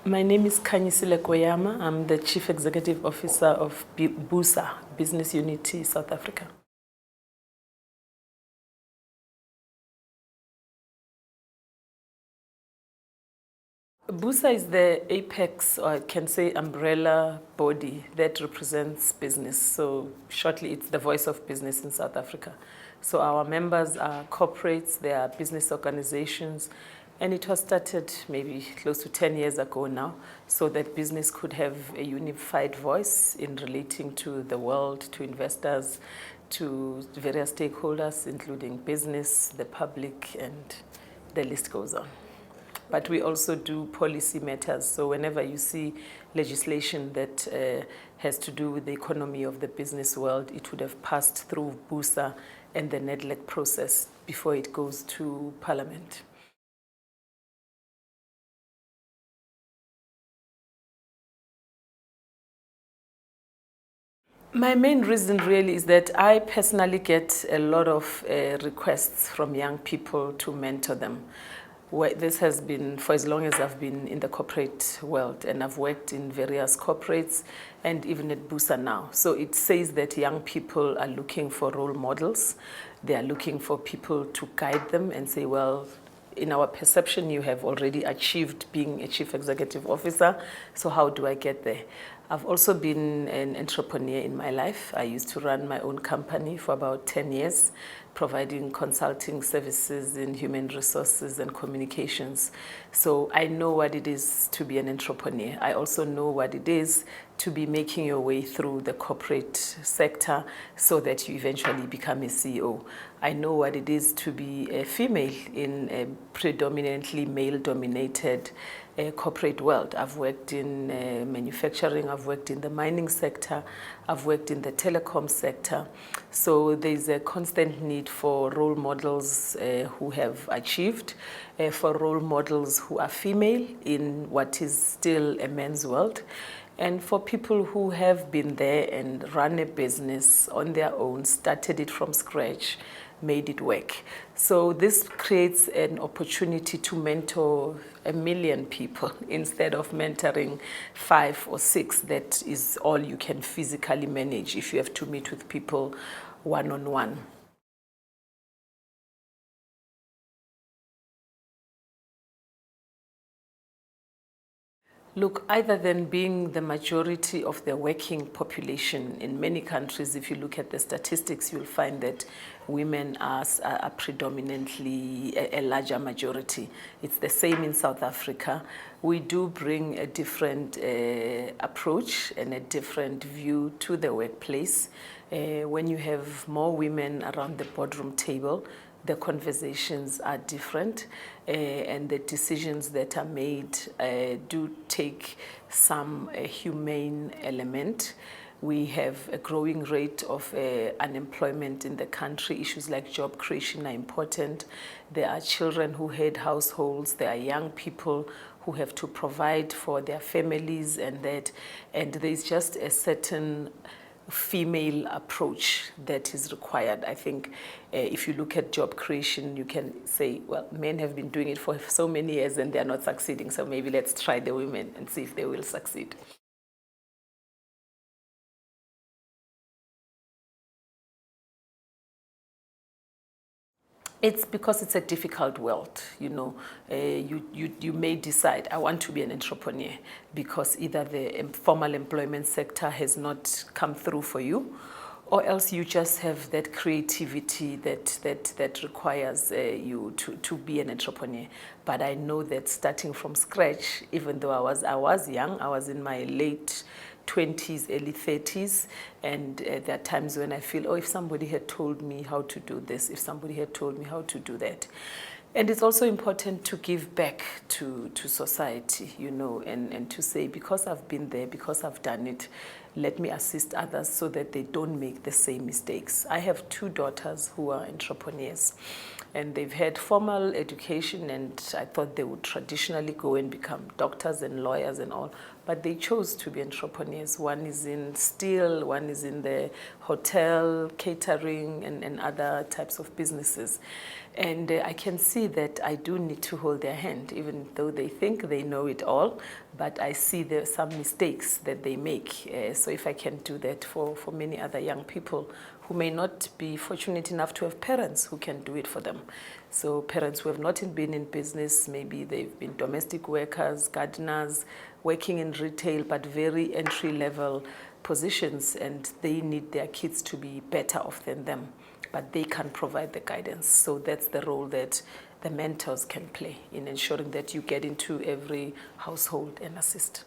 My name is Khanyisile Kweyama. I'm the Chief Executive Officer of BUSA, Business Unity South Africa. BUSA is the apex, or I can say umbrella body that represents business. So shortly, it's the voice of business in South Africa. So our members are corporates, they are business organizations, and it was started maybe close to 10 years ago now, so that business could have a unified voice in relating to the world, to investors, to various stakeholders, including business, the public, and the list goes on. But we also do policy matters. So whenever you see legislation that has to do with the economy of the business world, it would have passed through BUSA and the NEDLEC process before it goes to Parliament. My main reason really is that I personally get a lot of requests from young people to mentor them. This has been for as long as I've been in the corporate world, and I've worked in various corporates and even at BUSA now. So it says that young people are looking for role models. They are looking for people to guide them and say, well, in our perception, you have already achieved being a chief executive officer, so how do I get there? I've also been an entrepreneur in my life. I used to run my own company for about 10 years, providing consulting services in human resources and communications. So I know what it is to be an entrepreneur. I also know what it is to be making your way through the corporate sector so that you eventually become a CEO. I know what it is to be a female in a predominantly male-dominated corporate world. I've worked in manufacturing, I've worked in the mining sector, I've worked in the telecom sector. So there's a constant need for role models who have achieved, for role models who are female in what is still a man's world, and for people who have been there and run a business on their own, started it from scratch, made it work. So this creates an opportunity to mentor 1 million people instead of mentoring 5 or 6. That is all you can physically manage if you have to meet with people one-on-one. Look, other than being the majority of the working population in many countries, if you look at the statistics, you'll find that women are predominantly a larger majority. It's the same in South Africa. We do bring a different approach and a different view to the workplace. When you have more women around the boardroom table, the conversations are different, and the decisions that are made do take some humane element. We have a growing rate of unemployment in the country. Issues like job creation are important. There are children who head households. There are young people who have to provide for their families, and there's just a certain female approach that is required. I think if you look at job creation, you can say, well, men have been doing it for so many years and they're not succeeding, so maybe let's try the women and see if they will succeed. It's because it's a difficult world, you know. You may decide, I want to be an entrepreneur, because either the formal employment sector has not come through for you, or else you just have that creativity that requires you to be an entrepreneur. But I know that starting from scratch, even though I was young, I was in my late 20s, early 30s, and there are times when I feel, oh, if somebody had told me how to do this, if somebody had told me how to do that. And it's also important to give back to society, you know, and to say, because I've been there, because I've done it, let me assist others so that they don't make the same mistakes. I have 2 daughters who are entrepreneurs. And they've had formal education, and I thought they would traditionally go and become doctors and lawyers and all, but they chose to be entrepreneurs. One is in steel, one is in the hotel, catering, and other types of businesses. And I can see that I do need to hold their hand, even though they think they know it all, but I see there are some mistakes that they make. So if I can do that for many other young people who may not be fortunate enough to have parents who can do it for them. So parents who have not been in business, maybe they've been domestic workers, gardeners, working in retail, but very entry-level positions, and they need their kids to be better off than them, but they can provide the guidance. So that's the role that the mentors can play in ensuring that you get into every household and assist.